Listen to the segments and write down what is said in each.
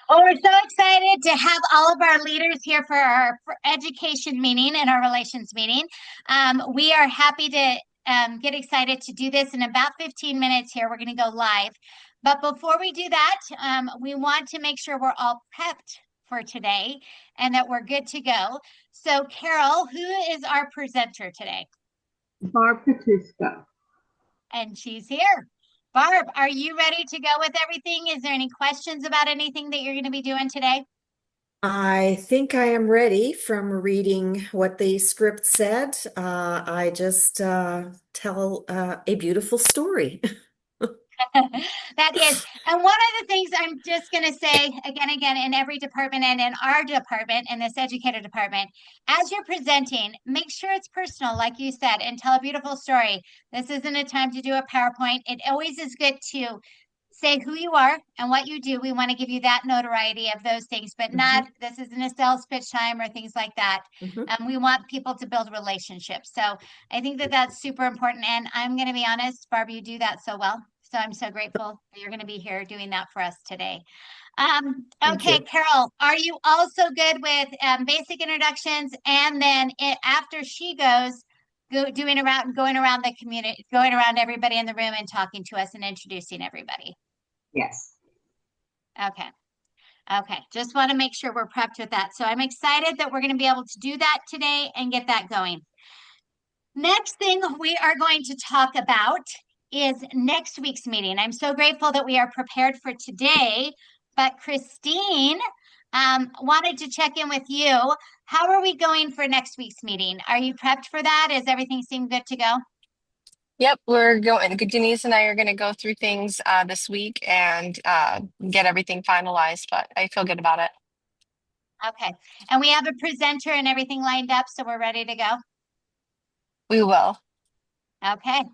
Well, we're so excited to have all of our leaders here for our education meeting and our relations meeting. We are happy to get excited to do this in about 15 minutes here. We're going to go live. But before we do that, we want to make sure we're all prepped for today and that we're good to go. So, Carol, who is our presenter today? Barb Petusco. And she's here. Barb, are you ready to go with everything? Is there any questions about anything that you're going to be doing today? I think I am ready from reading what the script said. I just tell a beautiful story. That is. And one of the things I'm just going to say again, in every department and in our department, in this educator department, as you're presenting, make sure it's personal, like you said, and tell a beautiful story. This isn't a time to do a PowerPoint. It always is good to say who you are and what you do. We want to give you that notoriety of those things, but not, Mhm, this isn't a sales pitch time or things like that. mhm. We want people to build relationships. So I think that that's super important. And I'm going to be honest, Barbie, you do that so well. So I'm so grateful that you're going to be here doing that for us today. Thank Okay, you. Carol, are you also good with basic introductions? And then after she goes, going around the community, going around everybody in the room and talking to us and introducing everybody. Yes. Okay. Okay. Just want to make sure we're prepped with that. So I'm excited that we're going to be able to do that today and get that going. Next thing we are going to talk about is next week's meeting. I'm so grateful that we are prepared for today, but Christine wanted to check in with you. How are we going for next week's meeting? Are you prepped for that? Does everything seem good to go? Yep, we're going. Denise and I are going to go through things this week and get everything finalized, but I feel good about it. Okay. And we have a presenter and everything lined up, so we're ready to go. We will. Okay.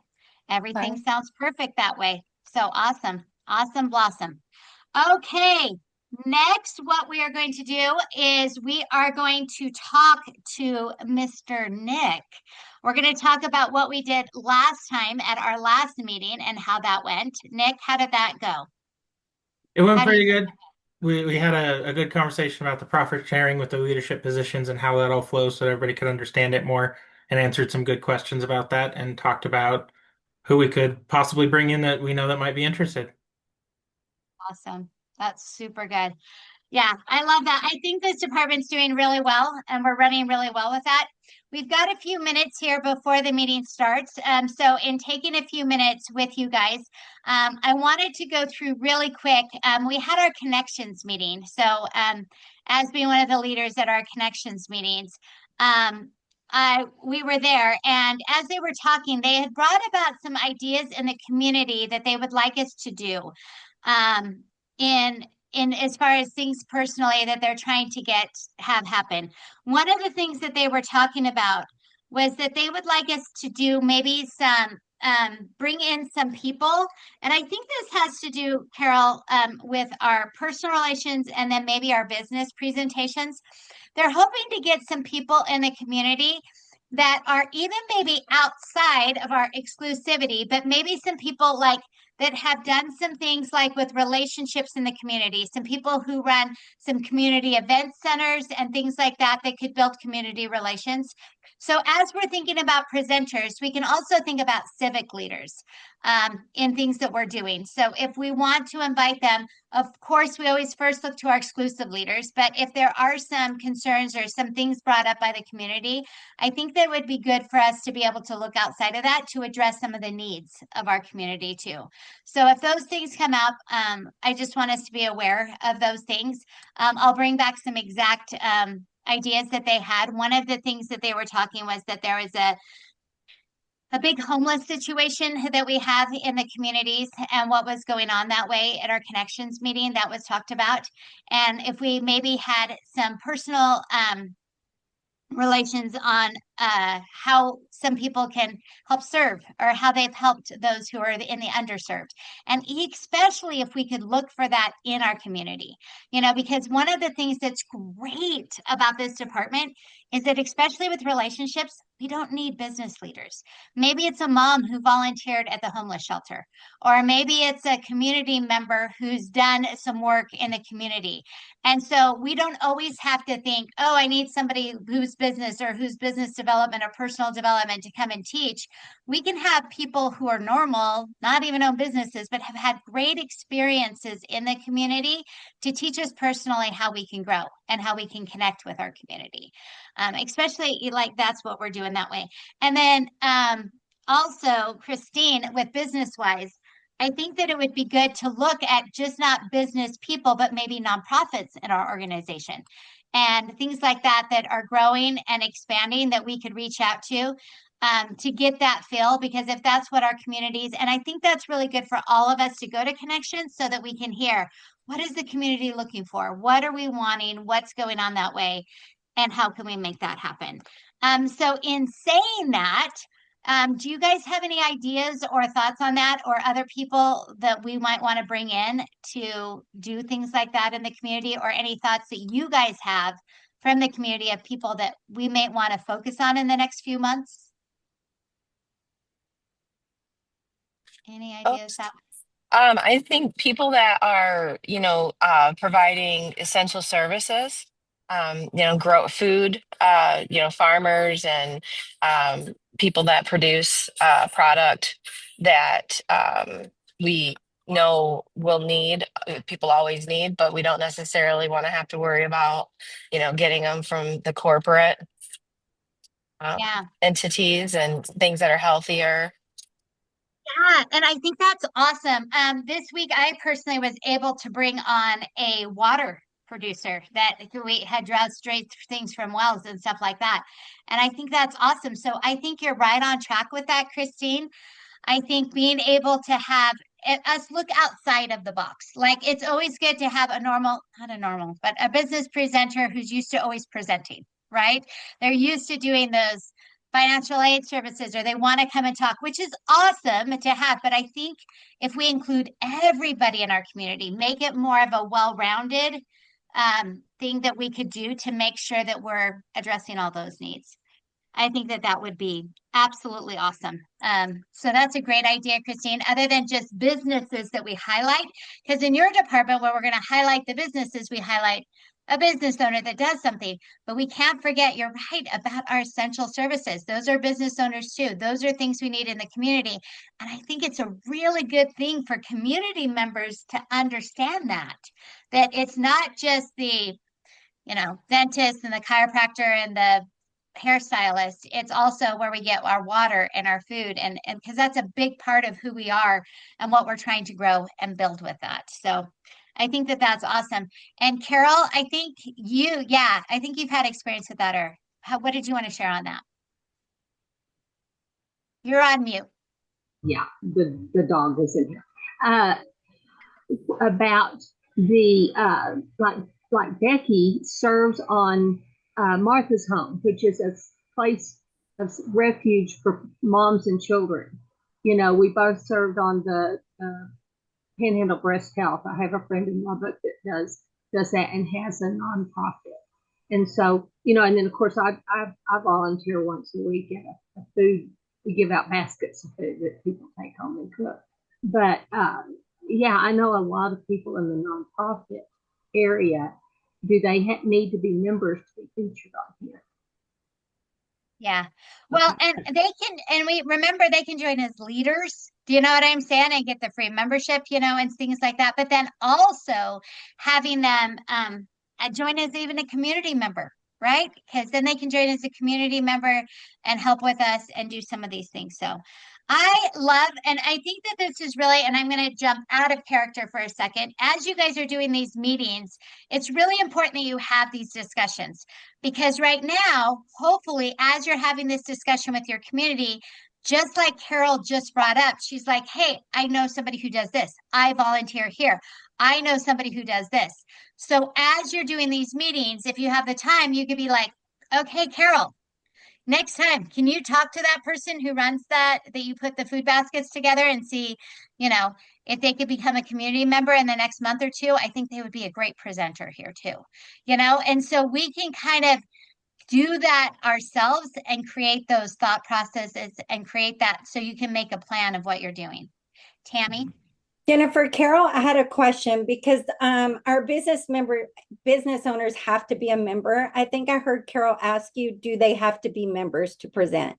Everything Okay. sounds perfect that way. So awesome. Awesome blossom. Okay. Next, what we are going to do is we are going to talk to Mr. Nick. We're going to talk about what we did last time at our last meeting and how that went. Nick, how did that go? It went How do you pretty think? good. We had a good conversation about the profit sharing with the leadership positions and how that all flows so everybody could understand it more and answered some good questions about that and talked about who we could possibly bring in that we know that might be interested. Awesome. That's super good. Yeah, I love that. I think this department's doing really well and we're running really well with that. We've got a few minutes here before the meeting starts. So in taking a few minutes with you guys, I wanted to go through really quick. We had our connections meeting. So as being one of the leaders at our connections meetings, we were there, and as they were talking, they had brought about some ideas in the community that they would like us to do. Um, in as far as things personally that they're trying to get have happen. One of the things that they were talking about was that they would like us to do maybe some bring in some people. And I think this has to do, Carol, with our personal relations and then maybe our business presentations. They're hoping to get some people in the community that are even maybe outside of our exclusivity, but maybe some people like that have done some things like with relationships in the community, some people who run some community event centers and things like that that could build community relations. So, as we're thinking about presenters, we can also think about civic leaders in things that we're doing. So, if we want to invite them, of course, we always first look to our exclusive leaders. But if there are some concerns or some things brought up by the community, I think that would be good for us to be able to look outside of that to address some of the needs of our community too. So if those things come up, I just want us to be aware of those things. I'll bring back some exact ideas that they had. One of the things that they were talking was that there was a big homeless situation that we have in the communities and what was going on that way at our connections meeting that was talked about. And if we maybe had some personal relations on how some people can help serve or how they've helped those who are in the underserved. And especially if we could look for that in our community, because one of the things that's great about this department is that, especially with relationships, we don't need business leaders. Maybe it's a mom who volunteered at the homeless shelter, or maybe it's a community member who's done some work in the community. And so we don't always have to think, oh, I need somebody whose business or whose business development or personal development to come and teach. We can have people who are normal, not even own businesses, but have had great experiences in the community to teach us personally how we can grow and how we can connect with our community. Especially like that's what we're doing that way. And then also, Christine, with Business Wise, I think that it would be good to look at just not business people, but maybe nonprofits in our organization and things like that that are growing and expanding that we could reach out to get that feel. Because if that's what our communities, and I think that's really good for all of us to go to Connections so that we can hear what is the community looking for? What are we wanting? What's going on that way? And how can we make that happen? So in saying that, do you guys have any ideas or thoughts on that, or other people that we might want to bring in to do things like that in the community, or any thoughts that you guys have from the community of people that we may want to focus on in the next few months? Any ideas that? I think people that are, providing essential services, grow food, farmers and people that produce product that we know will need, people always need, but we don't necessarily want to have to worry about, getting them from the corporate Yeah. entities and things that are healthier. Yeah, and I think that's awesome. This week I personally was able to bring on a water producer that we had drawn straight things from wells and stuff like that. And I think that's awesome. So I think you're right on track with that, Christine. I think being able to have us look outside of the box. Like, it's always good to have not a normal, but a business presenter who's used to always presenting, right? They're used to doing those financial aid services, or they want to come and talk, which is awesome to have. But I think if we include everybody in our community, make it more of a well-rounded thing that we could do to make sure that we're addressing all those needs. I think that that would be absolutely awesome. So that's a great idea, Christine, other than just businesses that we highlight. Because in your department, where we're going to highlight the businesses, we highlight a business owner that does something. But we can't forget, you're right, about our essential services. Those are business owners too. Those are things we need in the community. And I think it's a really good thing for community members to understand that it's not just the dentist and the chiropractor and the hairstylist. It's also where we get our water and our food, and because that's a big part of who we are and what we're trying to grow and build with that. So I think that that's awesome. And Carol, I think I think you've had experience with that, or what did you want to share on that? You're on mute. Yeah, the dog is in here. About the like Becky serves on Martha's Home, which is a place of refuge for moms and children. We both served on the Panhandle Breast Health. I have a friend in Lubbock that does that and has a nonprofit. And so, and then of course I volunteer once a week at a food. We give out baskets of food that people take home and cook. But yeah, I know a lot of people in the nonprofit area. Do they need to be members to be featured on here? Yeah. Well, and we remember they can join as leaders. Do you know what I'm saying? And get the free membership, and things like that. But then also having them join as even a community member, right? Because then they can join as a community member and help with us and do some of these things. So I love, and I think that this is really, and I'm going to jump out of character for a second. As you guys are doing these meetings, it's really important that you have these discussions, because right now, hopefully, as you're having this discussion with your community, just like Carol just brought up, she's like, hey, I know somebody who does this. I volunteer here. I know somebody who does this. So as you're doing these meetings, if you have the time, you could be like, okay, Carol, Next time, can you talk to that person who runs that you put the food baskets together and see, you know, if they could become a community member in the next month or two? I think they would be a great presenter here too, and so we can kind of do that ourselves and create those thought processes and create that so you can make a plan of what you're doing. Tammy? Jennifer, Carol, I had a question because our business owners have to be a member. I think I heard Carol ask you, do they have to be members to present?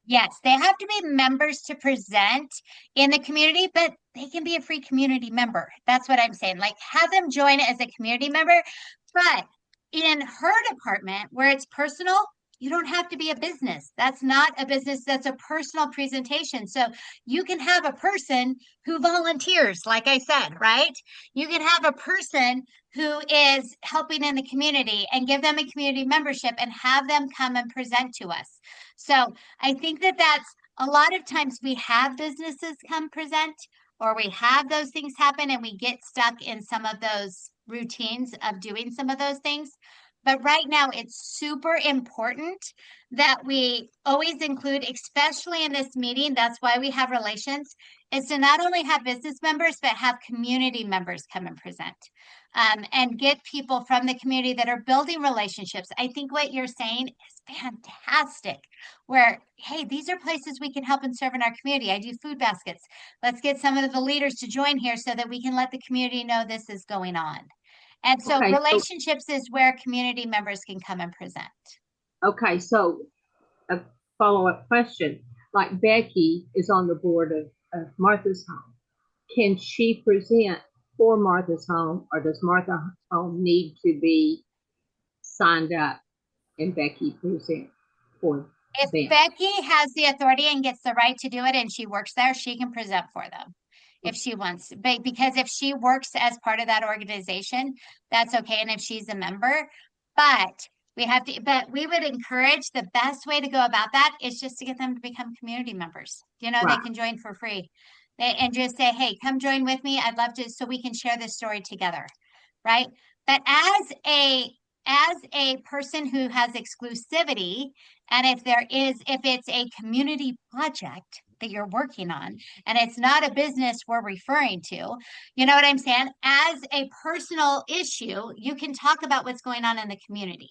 Yes, they have to be members to present in the community, but they can be a free community member. That's what I'm saying. Like, have them join as a community member. But in her department, where it's personal, you don't have to be a business. That's not a business, that's a personal presentation. So you can have a person who volunteers, like I said, right? You can have a person who is helping in the community and give them a community membership and have them come and present to us. So I think that that's a lot of times we have businesses come present or we have those things happen and we get stuck in some of those routines of doing some of those things. But right now, it's super important that we always include, especially in this meeting, that's why we have relations, is to not only have business members, but have community members come and present. And get people from the community that are building relationships. I think what you're saying is fantastic. Where, hey, these are places we can help and serve in our community. I do food baskets. Let's get some of the leaders to join here so that we can let the community know this is going on. And so Okay, relationships is where community members can come and present. so a follow-up question. Like Becky is on the board of Martha's Home. Can she present for Martha's Home, or does Martha's Home need to be signed up and Becky present for If them? Becky has the authority and gets the right to do it and she works there, she can present for them if she wants. But because if she works as part of that organization, that's okay. And if she's a member, but but we would encourage the best way to go about that is just to get them to become community members. They Right. can join for free. And just say, hey, come join with me. I'd love to, so we can share this story together. Right. But as a person who has exclusivity, and if it's a community project that you're working on, and it's not a business we're referring to, you know what I'm saying? As a personal issue, you can talk about what's going on in the community.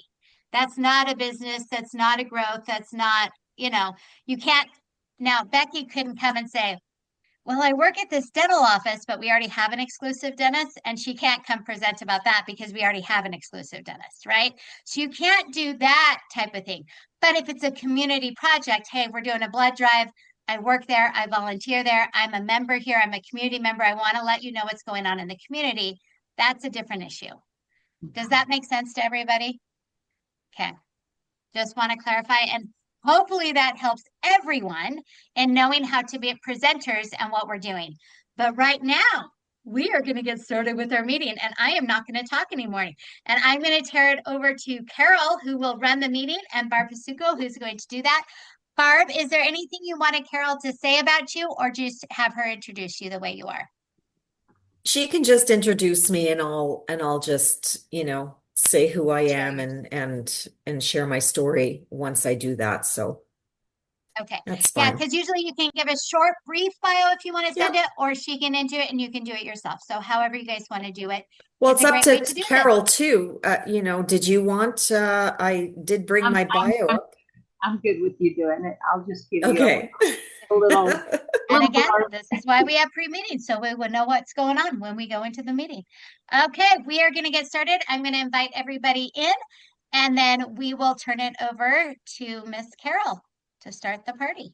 That's not a business, that's not a growth, that's not, you can't. Now, Becky couldn't come and say, well, I work at this dental office, but we already have an exclusive dentist, and she can't come present about that because we already have an exclusive dentist, right? So you can't do that type of thing. But if it's a community project, hey, we're doing a blood drive. I work there, I volunteer there, I'm a member here, I'm a community member. I want to let you know what's going on in the community. That's a different issue. Does that make sense to everybody? Okay. Just want to clarify. And hopefully that helps everyone in knowing how to be presenters and what we're doing. But right now, we are going to get started with our meeting, and I am not going to talk anymore. And I'm going to tear it over to Carol, who will run the meeting, and Barb Pasuko, who's going to do that. Barb, is there anything you wanted Carol to say about you, or just have her introduce you the way you are? She can just introduce me and I'll just, say who I am Sure. and share my story once I do that. So Okay. that's Yeah, fine. because usually you can give a short, brief bio if you want to send Yeah. it, or she can into it and you can do it yourself. So however you guys want to do it, Well, it's it's a up great way to to do this. Carol too. Did you want, I did bring I'm, my I'm, bio I'm, up. I'm good with you doing it. I'll just give you Okay. a little, And little again, blurb. this is why we have pre-meetings, so we will know what's going on when we go into the meeting. Okay, we are going to get started. I'm going to invite everybody in, and then we will turn it over to Miss Carol to start the party.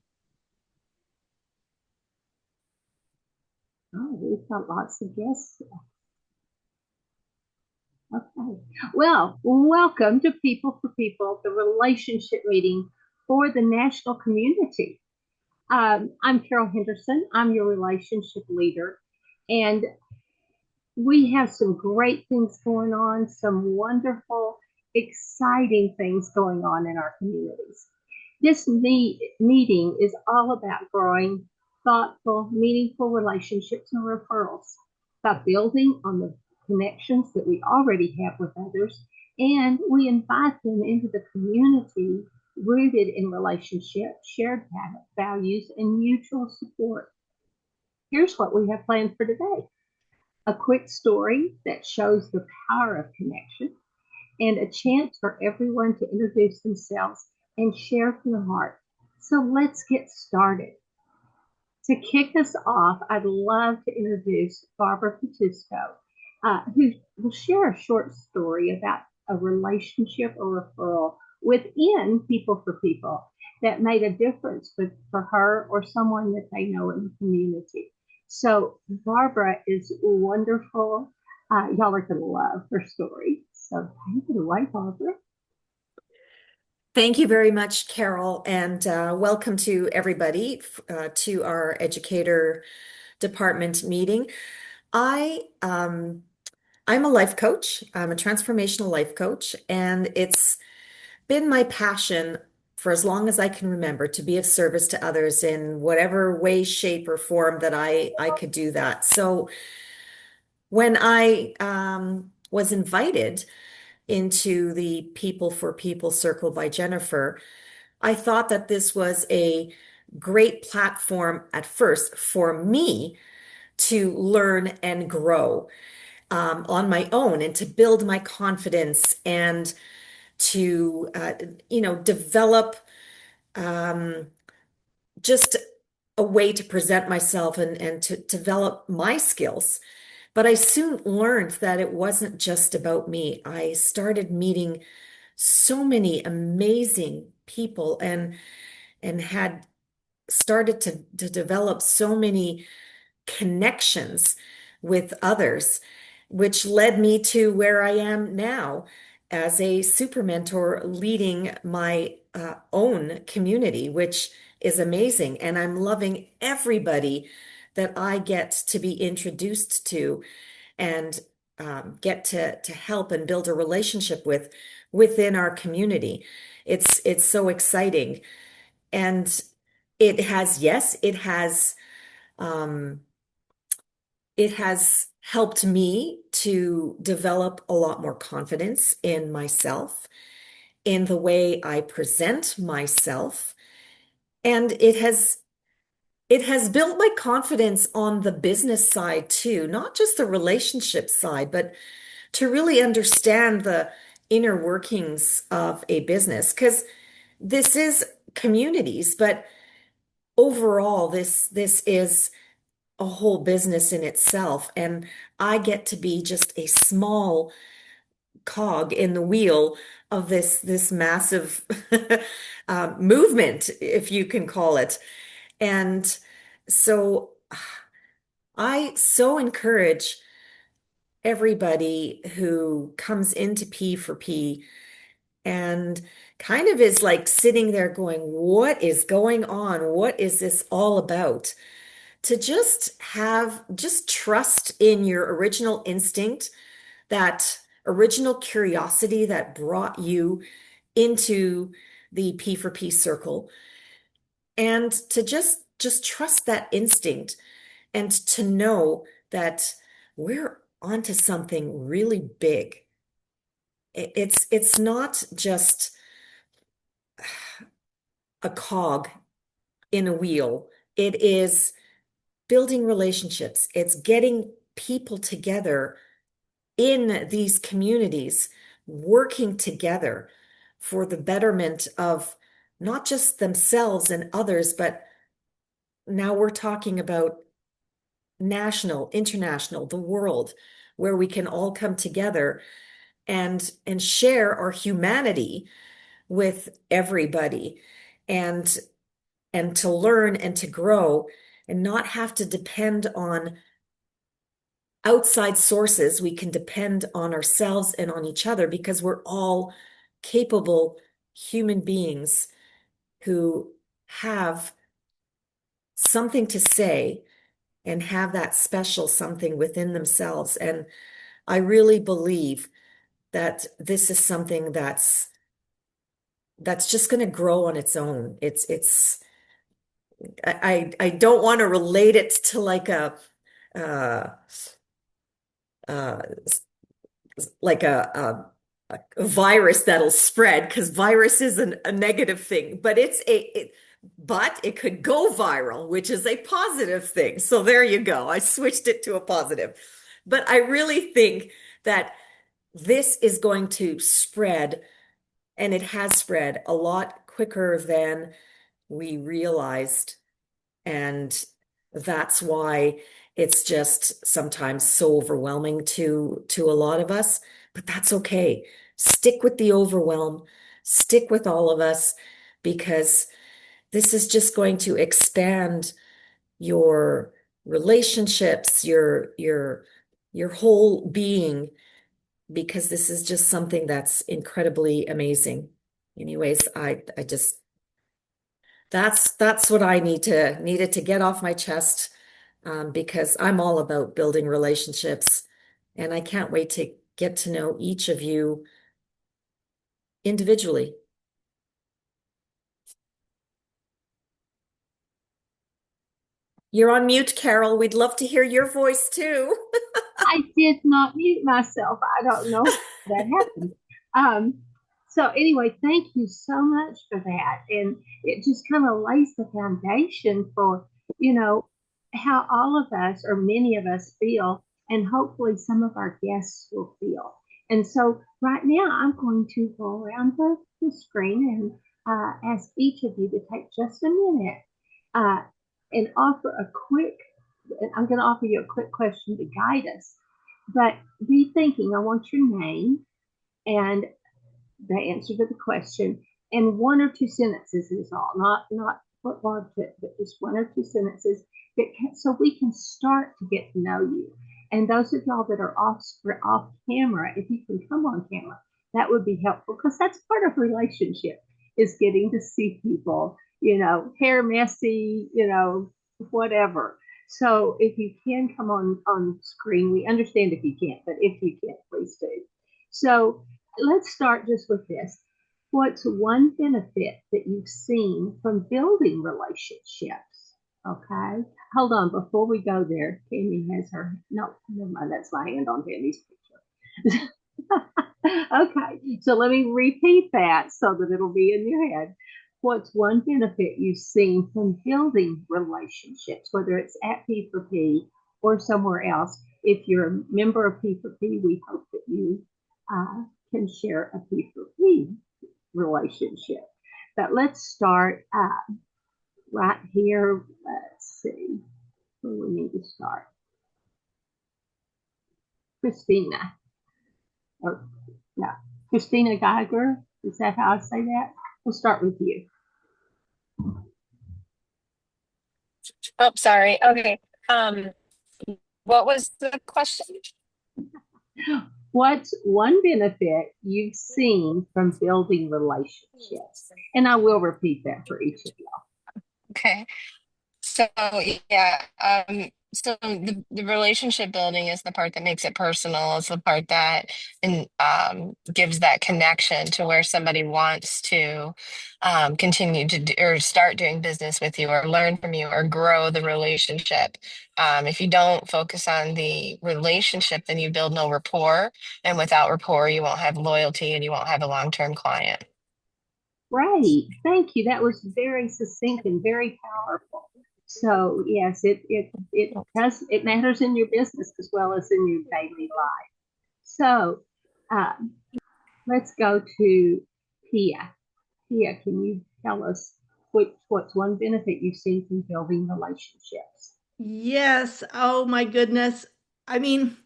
Oh, we've got lots of guests. Okay. Well, welcome to People for People, the relationship meeting for the national community. I'm Carol Henderson. I'm your relationship leader. And we have some great things going on, some wonderful, exciting things going on in our communities. This meeting is all about growing thoughtful, meaningful relationships and referrals by building on the connections that we already have with others, and we invite them into the community rooted in relationship, shared values, and mutual support. Here's what we have planned for today: a quick story that shows the power of connection, and a chance for everyone to introduce themselves and share from the heart. So let's get started. To kick us off, I'd love to introduce Barbara Patusco, who will share a short story about a relationship or referral within People for People that made a difference for her or someone that they know in the community. So Barbara is wonderful. Y'all are going to love her story. So take it away, Barbara. Thank you very much, Carol, and welcome to everybody to our educator department meeting. I'm a life coach. I'm a transformational life coach, and it's been my passion for as long as I can remember to be of service to others in whatever way, shape, or form that I could do that. So when I was invited into the People for People Circle by Jennifer, I thought that this was a great platform at first for me to learn and grow on my own and to build my confidence and to, develop um, just a way to present myself and to develop my skills. But I soon learned that it wasn't just about me. I started meeting so many amazing people and had started to develop so many connections with others, which led me to where I am now as a super mentor leading my own community, which is amazing. And I'm loving everybody that I get to be introduced to and get to help and build a relationship with within our community. It's so exciting. And yes, um, it has helped me to develop a lot more confidence in myself, in the way I present myself, and it has built my confidence on the business side too, not just the relationship side, but to really understand the inner workings of a business. Because this is communities, but overall, this is a whole business in itself. And I get to be just a small cog in the wheel of this massive movement, if you can call it. And so I so encourage everybody who comes into P for P and kind of is like sitting there going, what is going on? What is this all about? To just trust in your original instinct, that original curiosity that brought you into the P for P circle, and to just trust that instinct and to know that we're onto something really big. It's not just a cog in a wheel. It is building relationships. It's getting people together in these communities, working together for the betterment of not just themselves and others, but now we're talking about national, international, the world, where we can all come together and share our humanity with everybody and and to learn and to grow and not have to depend on outside sources. We can depend on ourselves and on each other because we're all capable human beings who have something to say and have that special something within themselves. And I really believe that this is something that's just going to grow on its own. I don't want to relate it to like uh, uh, like a virus that'll spread, because virus isn't a negative thing, but but it could go viral, which is a positive thing. So there you go. I switched it to a positive. But I really think that this is going to spread, and it has spread a lot quicker than we realized. And that's why it's just sometimes so overwhelming to a lot of us, but that's okay. Stick with the overwhelm, stick with all of us, because this is just going to expand your relationships, your whole being, because this is just something that's incredibly amazing. Anyways, I just that's what I needed to get off my chest, because I'm all about building relationships, and I can't wait to get to know each of you individually. You're on mute, Carol. We'd love to hear your voice too. I did not mute myself. I don't know how that happened. Um, so anyway, thank you so much for that. And it just kind of lays the foundation for, you know, how all of us or many of us feel, and hopefully some of our guests will feel. And so right now I'm going to go around the screen and ask each of you to take just a minute uh, and offer a quick, I'm going to offer you a quick question to guide us. But be thinking, I want your name and the answer to the question, and one or two sentences is all, not what Bob said, but just one or two sentences so we can start to get to know you. And those of y'all that are off camera, if you can come on camera, that would be helpful, because that's part of relationship, is getting to see people, hair messy, whatever. So if you can come on screen, we understand if you can't, but if you can't, please do. So let's start just with this. What's one benefit that you've seen from building relationships? Okay. Hold on. Before we go there, Tammy has her, no, never mind. That's my hand on Tammy's picture. Okay. So let me repeat that so that it'll be in your head. What's one benefit you've seen from building relationships, whether it's at P4P or somewhere else? If you're a member of P4P, we hope that you can share a P4P relationship. But let's start right here. Let's see where we need to start. Christina. Oh, no. Christina Geiger. Is that how I say that? We'll start with you. Oh, sorry. Okay. What was the question? What's one benefit you've seen from building relationships? And I will repeat that for each of y'all. Okay. So yeah, so the relationship building is the part that makes it personal. It's the part that gives that connection to where somebody wants to continue to do, or start doing business with you, or learn from you, or grow the relationship. If you don't focus on the relationship, then you build no rapport, and without rapport, you won't have loyalty, and you won't have a long-term client. Right. Thank you. That was very succinct and very powerful. So yes, it matters in your business as well as in your daily life. So let's go to Pia. Pia, can you tell us what's one benefit you've seen from building relationships? Yes. Oh my goodness. I mean,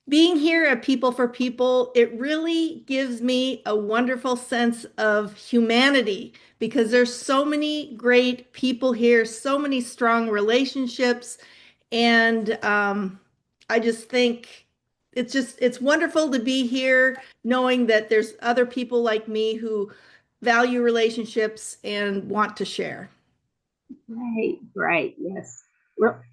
being here at People for People, it really gives me a wonderful sense of humanity, because there's so many great people here, so many strong relationships, and I just think it's wonderful to be here, knowing that there's other people like me who value relationships and want to share. Great. Yes.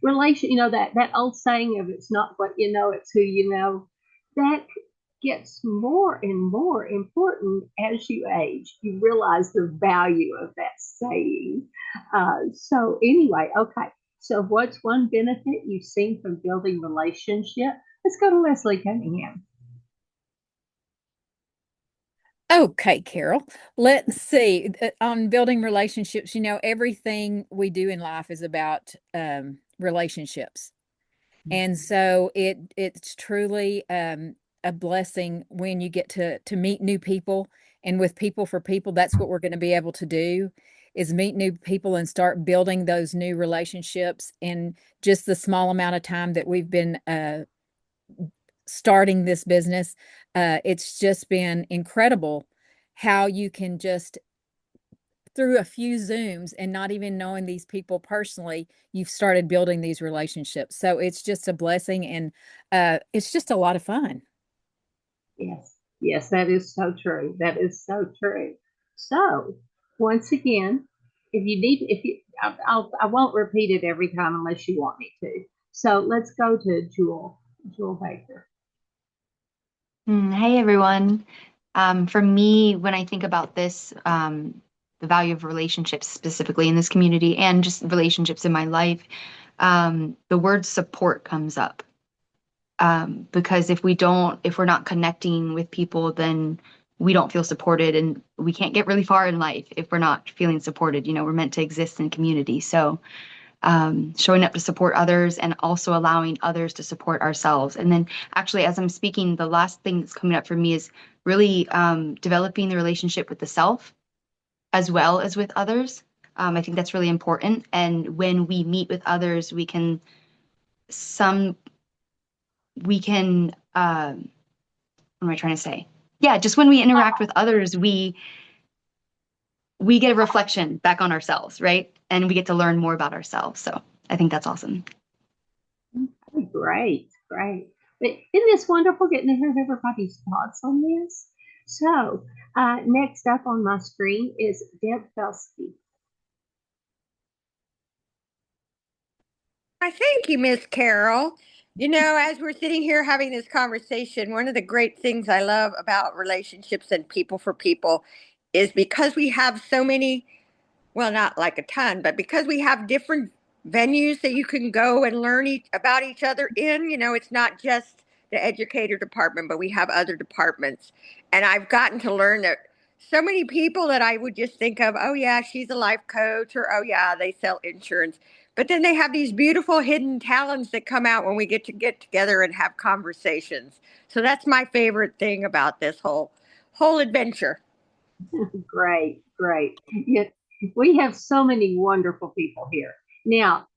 Relation, that old saying of it's not what you know, it's who you know, that gets more and more important as you age. You realize the value of that saying. So anyway, okay. So what's one benefit you've seen from building relationship? Let's go to Leslie Cunningham. Okay, Carol. Let's see. On building relationships, everything we do in life is about relationships. And so it's truly a blessing when you get to meet new people, and with people for people, that's what we're going to be able to do is meet new people and start building those new relationships in just the small amount of time that we've been starting this business. It's just been incredible how you can just through a few Zooms and not even knowing these people personally, you've started building these relationships. So it's just a blessing, and it's just a lot of fun. Yes, yes, that is so true. That is so true. So, once again, if you, I won't repeat it every time unless you want me to. So let's go to Jewel Baker. Hey everyone. For me, when I think about this, the value of relationships specifically in this community and just relationships in my life, the word support comes up. Because if we're not connecting with people, then we don't feel supported and we can't get really far in life if we're not feeling supported. We're meant to exist in community. So showing up to support others and also allowing others to support ourselves. And then, actually, as I'm speaking, the last thing that's coming up for me is really developing the relationship with the self as well as with others. I think that's really important. And when we meet with others, some we can what am I trying to say? Yeah, just when we interact with others, we get a reflection back on ourselves, right? And we get to learn more about ourselves. So I think that's awesome. Great, great. But isn't this wonderful getting to hear everybody's thoughts on this? So, next up on my screen is Deb Felsky. Thank you, Miss Carol. As we're sitting here having this conversation, one of the great things I love about relationships and people for people is because we have so many, well, not like a ton, but because we have different venues that you can go and learn about each other in, it's not just the educator department, but we have other departments. And I've gotten to learn that so many people that I would just think of, oh, yeah, she's a life coach, or oh, yeah, they sell insurance. But then they have these beautiful hidden talents that come out when we get together and have conversations. So that's my favorite thing about this whole adventure. Great, great. Yeah, we have so many wonderful people here. Now,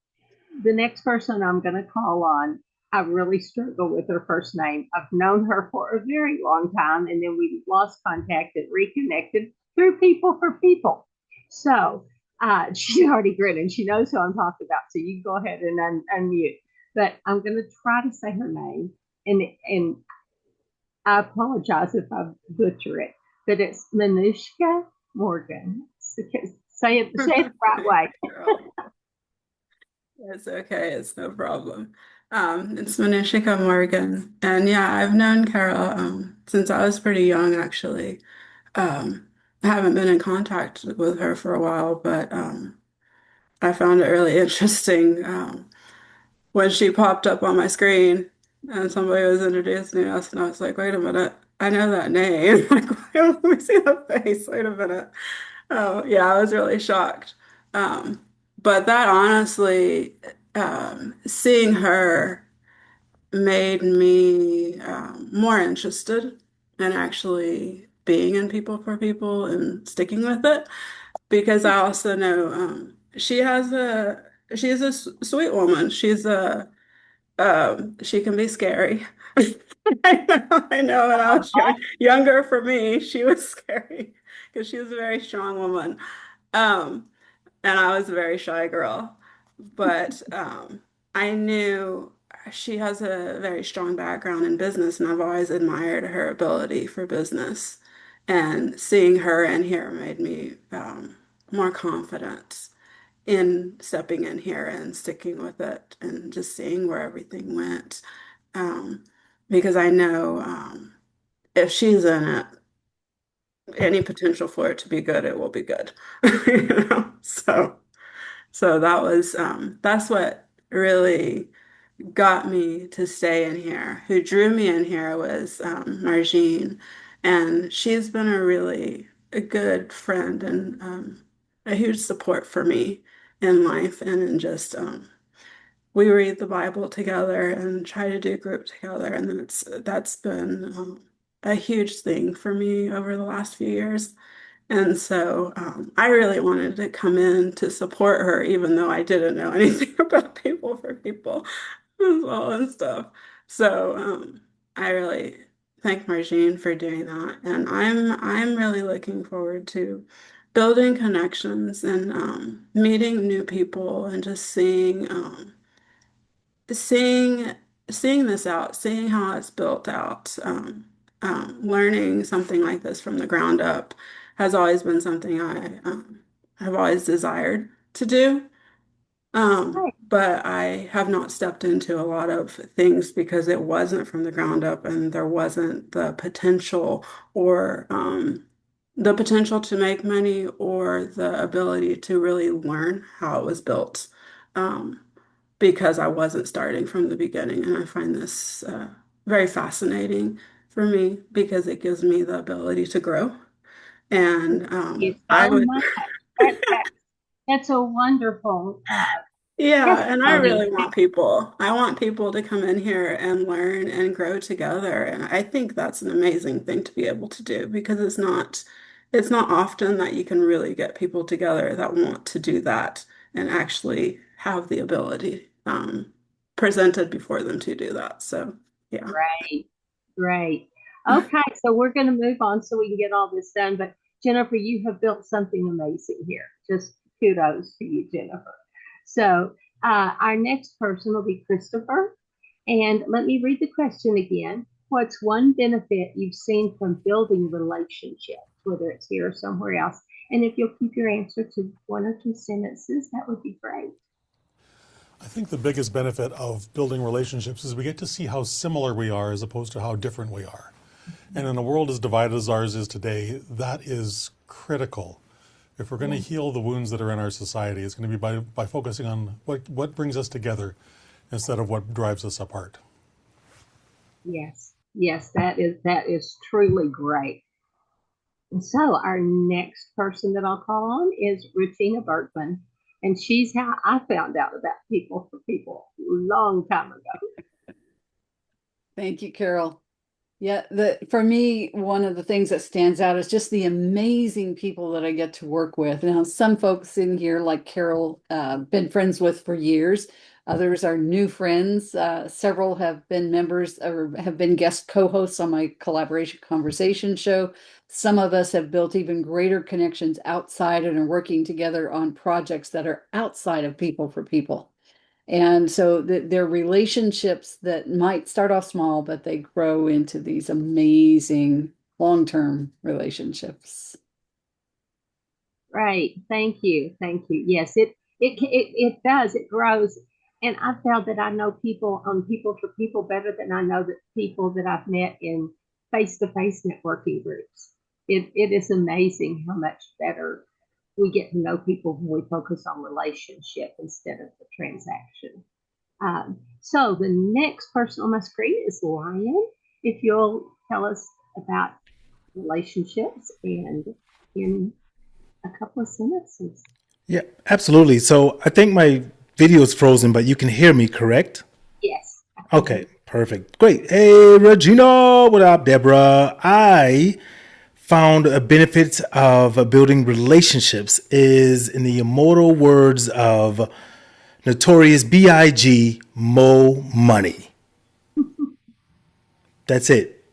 the next person I'm going to call on, I really struggle with her first name. I've known her for a very long time, and then we lost contact and reconnected through People for People. So she's already grinning. She knows who I'm talking about. So you go ahead and unmute. But I'm going to try to say her name, and I apologize if I butcher it, but it's Manushka Morgan. Say it the right way. It's okay, it's no problem. It's Manishika Morgan. And yeah, I've known Carol since I was pretty young, actually. I haven't been in contact with her for a while, but I found it really interesting when she popped up on my screen and somebody was introducing us, and I was like, wait a minute, I know that name. Like, let me see the face. Wait a minute. Oh, yeah, I was really shocked. But that honestly, seeing her made me more interested in actually being in People for People and sticking with it because I also know she's a sweet woman. She can be scary. I know when I was younger for me, she was scary because she was a very strong woman. Um, and I was a very shy girl. But I knew she has a very strong background in business, and I've always admired her ability for business. And seeing her in here made me more confident in stepping in here and sticking with it and just seeing where everything went. Um, because I know if she's in it, any potential for it to be good, it will be good. So that's what really got me to stay in here. Who drew me in here was Margine, And she's been a good friend and a huge support for me in life and in just we read the Bible together and try to do group together, and that's been a huge thing for me over the last few years. And so I really wanted to come in to support her, even though I didn't know anything about people for people as well and stuff. So I really thank Margine for doing that, and I'm really looking forward to building connections and meeting new people and just seeing seeing this out, seeing how it's built out, learning something like this from the ground up has always been something I have always desired to do. But I have not stepped into a lot of things because it wasn't from the ground up and there wasn't the potential to make money or the ability to really learn how it was built. Um, because I wasn't starting from the beginning. And I find this very fascinating for me because it gives me the ability to grow. And You I so would, much. That's a wonderful yeah, and I testimony. really I want people to come in here and learn and grow together. And I think that's an amazing thing to be able to do because it's not often that you can really get people together that want to do that and actually have the ability presented before them to do that. So, yeah. Great, great. Okay, so we're going to move on so we can get all this done. But Jennifer, you have built something amazing here. Just kudos to you, Jennifer. So our next person will be Christopher. And let me read the question again. What's one benefit you've seen from building relationships, whether it's here or somewhere else? And if you'll keep your answer to 1 or 2 sentences, that would be great. I think the biggest benefit of building relationships is we get to see how similar we are as opposed to how different we are. And in a world as divided as ours is today, that is critical. If we're going to heal the wounds that are in our society, it's going to be by focusing on what brings us together instead of what drives us apart. Yes, yes, that is truly great. And so our next person that I'll call on is Rutina Bergman. And she's how I found out about people for people a long time ago. Thank you, Carol. Yeah, for me, one of the things that stands out is just the amazing people that I get to work with. Now, some folks in here, like Carol, been friends with for years. Others are new friends. Several have been members or have been guest co-hosts on my collaboration conversation show. Some of us have built even greater connections outside and are working together on projects that are outside of people for people. And so they're relationships that might start off small, but they grow into these amazing long-term relationships. Right. Thank you. Thank you. Yes, it does. It grows. And I felt that I know people on people for people better than I know the people that I've met in face-to-face networking groups. It is amazing how much better we get to know people when we focus on relationship instead of the transaction. So the next person on my screen is Lion. If you'll tell us about relationships and in a couple of sentences. Yeah, absolutely. So I think my video is frozen, but you can hear me, correct? Yes. Okay, perfect. Great. Hey, Regina, what up, Deborah? I found a benefit of building relationships is in the immortal words of Notorious B.I.G. Mo Money. That's it.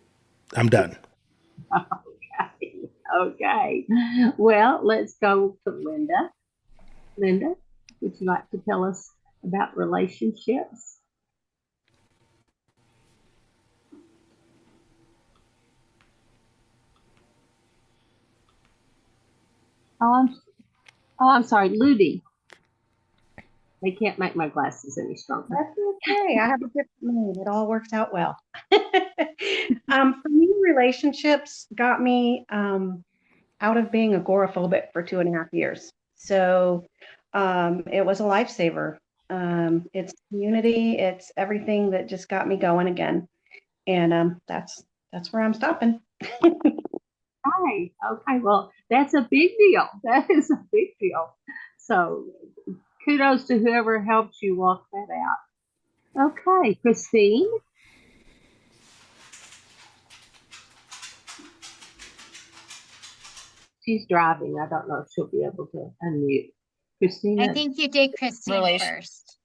I'm done. Okay. Okay. Well, let's go to Linda. Linda, would you like to tell us about relationships? Oh, I'm sorry, Ludi. They can't make my glasses any stronger. That's okay. I have a different name. It all works out well. For me, relationships got me out of being agoraphobic for 2.5 years. So it was a lifesaver. It's community. It's everything that just got me going again. And that's where I'm stopping. Okay. Okay. Well, that's a big deal. That is a big deal. So kudos to whoever helped you walk that out. Okay, Christine. She's driving. I don't know if she'll be able to unmute. I Christina. think you did Christine Relation. first.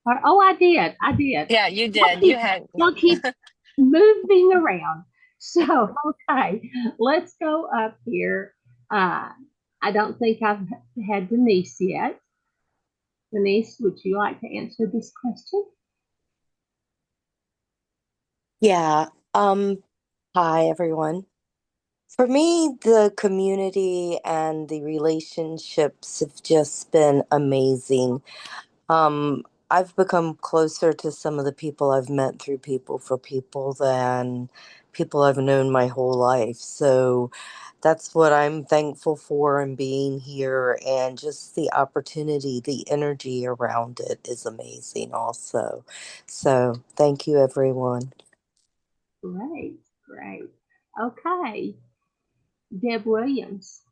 Oh, I did. I did. Yeah, you Y'all did. You keep, had. y'all keep moving around. So, okay, let's go up here. I don't think I've had Denise yet. Denise, would you like to answer this question? Yeah. Hi everyone. For me, the community and the relationships have just been amazing. I've become closer to some of the people I've met through People for People than people I've known my whole life. So that's what I'm thankful for in being here, and just the opportunity, the energy around it is amazing also. So thank you everyone. Great, great. Okay, Deb Williams.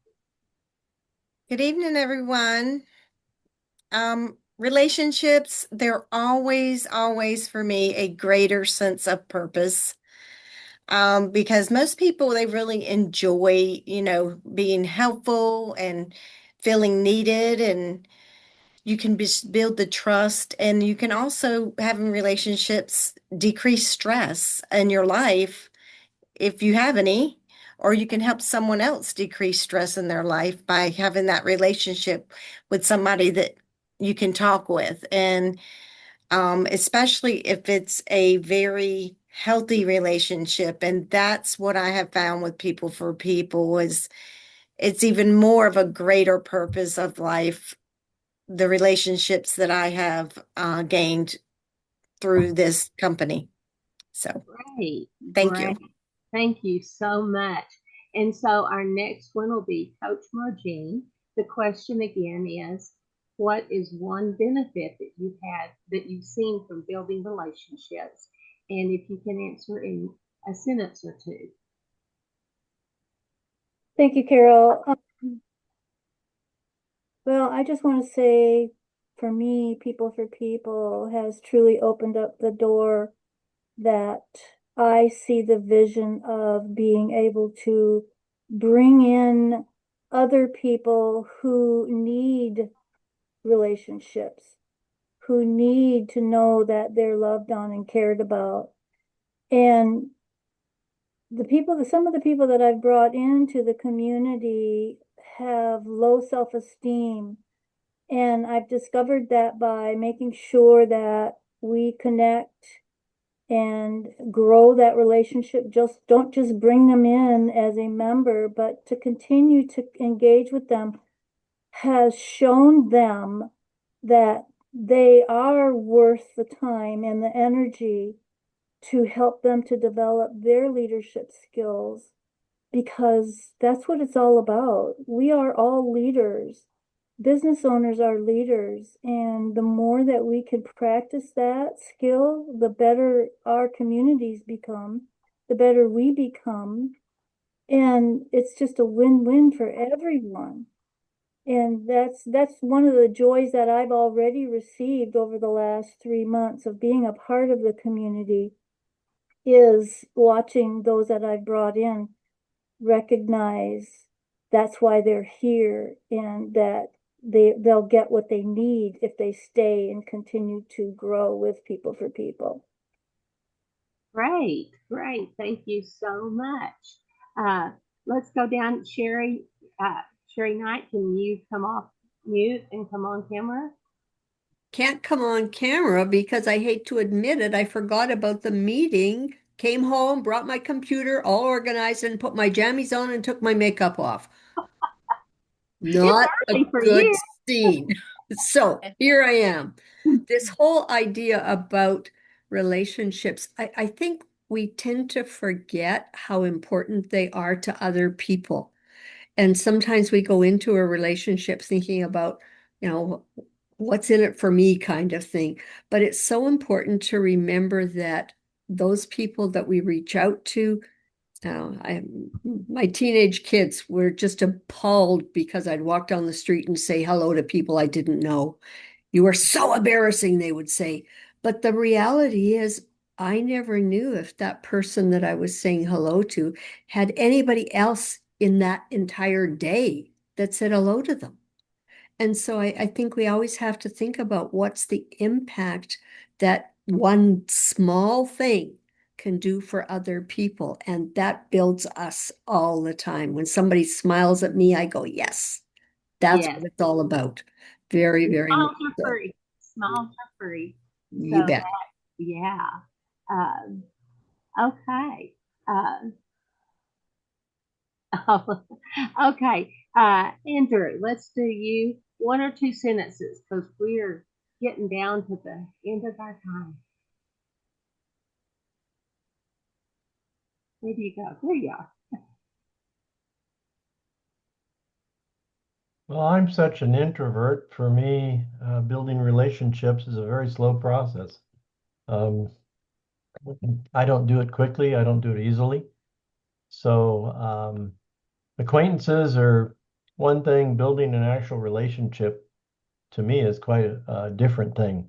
Good evening, everyone. Relationships, they're always for me a greater sense of purpose. Because most people, they really enjoy, being helpful and feeling needed, and you can build the trust, and you can also, having relationships, decrease stress in your life if you have any, or you can help someone else decrease stress in their life by having that relationship with somebody that you can talk with. And especially if it's a very healthy relationship. And that's what I have found with People for People is it's even more of a greater purpose of life, the relationships that I have gained through this company. So Great, thank you. great. Thank you so much. And so our next one will be Coach Margene. The question again is, what is one benefit that you've had that you've seen from building relationships? And if you can answer in a sentence or two. Thank you, Carol. Well, I just want to say, for me, People for People has truly opened up the door that I see the vision of being able to bring in other people who need relationships, who need to know that they're loved on and cared about. And some of the people that I've brought into the community have low self-esteem. And I've discovered that by making sure that we connect and grow that relationship. Just don't just bring them in as a member, but to continue to engage with them has shown them that they are worth the time and the energy to help them to develop their leadership skills, because that's what it's all about. We are all leaders. Business owners are leaders, and the more that we can practice that skill, the better our communities become, the better we become, and it's just a win-win for everyone. And that's one of the joys that I've already received over the last 3 months of being a part of the community, is watching those that I've brought in recognize that's why they're here, and that they'll get what they need if they stay and continue to grow with People for People. Great, great. Thank you so much. Let's go down. Sherry Knight, can you come off mute and come on camera? Can't come on camera because I hate to admit it, I forgot about the meeting, came home, brought my computer all organized, and put my jammies on and took my makeup off. Not a Early for good you. scene. So here I am. This whole idea about relationships, I think we tend to forget how important they are to other people. And sometimes we go into a relationship thinking about, what's in it for me kind of thing. But it's so important to remember that those people that we reach out to My teenage kids were just appalled because I'd walk down the street and say hello to people I didn't know. You are so embarrassing, they would say. But the reality is, I never knew if that person that I was saying hello to had anybody else in that entire day that said hello to them. And so I think we always have to think about what's the impact that one small thing can do for other people. And that builds us all the time. When somebody smiles at me, I go, yes, that's Yes. what it's all about. Very, very much Smiles are so. free. Smiles are free. So You bet. yeah. Okay. Okay. Andrew, let's do you one or two sentences because we're getting down to the end of our time. Where do you go? There you are. Well, I'm such an introvert. For me, building relationships is a very slow process. Um, I don't do it quickly. I don't do it easily. So acquaintances are one thing. Building an actual relationship to me is quite a different thing.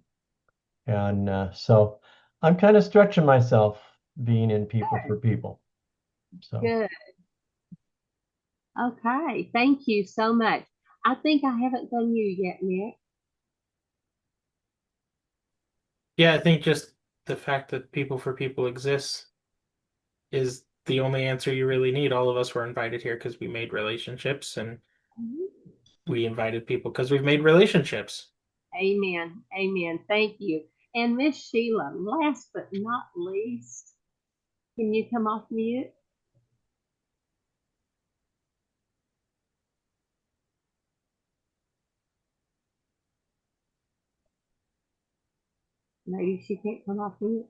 And so I'm kind of stretching myself being in people for people. So Good. Okay. Thank you so much. I think I haven't done you yet, Nick. Yeah, I think just the fact that people for people exists is the only answer you really need. All of us were invited here because we made relationships, and we invited people because we've made relationships. Amen. Amen. Thank you. And Miss Sheila, last but not least, can you come off mute? Maybe she can't come off mute.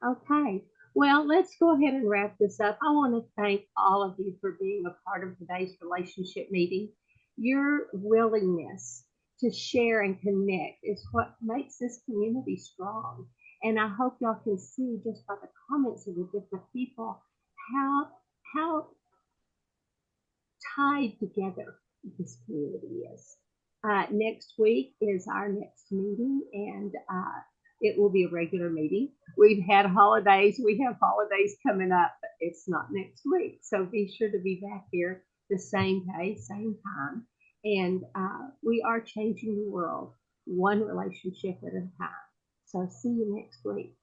Okay. Well, let's go ahead and wrap this up. I want to thank all of you for being a part of today's relationship meeting. Your willingness to share and connect is what makes this community strong. And I hope y'all can see just by the comments of the different people how tied together this community is. Next week is our next meeting, and it will be a regular meeting. We've had holidays. We have holidays coming up, but it's not next week. So be sure to be back here the same day, same time. And we are changing the world one relationship at a time. So see you next week.